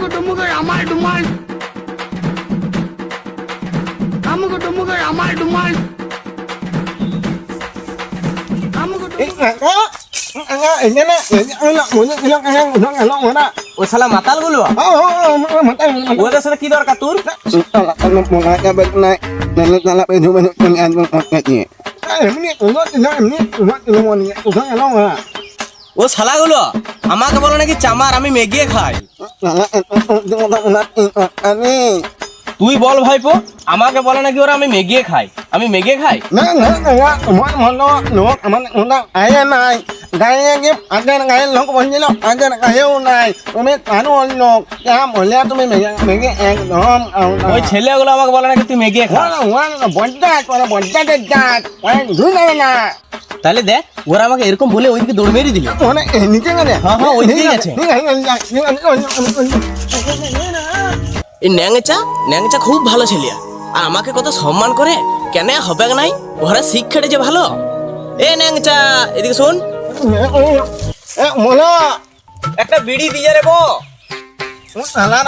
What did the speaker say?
আমার ডুমাল আমুক ডুমুক আমার ডুমাল ও শালা মাতাল গুলো ওদের সাথে কি দরকার তোর? ও শালা গুলো আমাকে বলো নাকি চামার আমি মেগিয়ে খাই। তুই বল ভাইপো, আমাকে বলে নাকি ওরা আমি মেগিয়ে খাই, আমি মেগিয়ে খাই? ওই ছেলেগুলো আমাকে বলে নাকি তুই মেগিয়ে খা। তাহলে দেখ ওরা আমাকে এরকম বলে ওইদিকে দৌড় মেরে দিল। হ্যাঁ হ্যাঁ ওইদিকে গেছে। এই ন্যাংচা ন্যাংচা খুব ভালো ছেলে আর আমাকে কত সম্মান করে, কেন হবে নাই? ওরা শিক্ষাটা যে ভালো। এ ন্যাংচা এদিকে শোন, একটা বিড়ি দিয়ে রে বো। শালা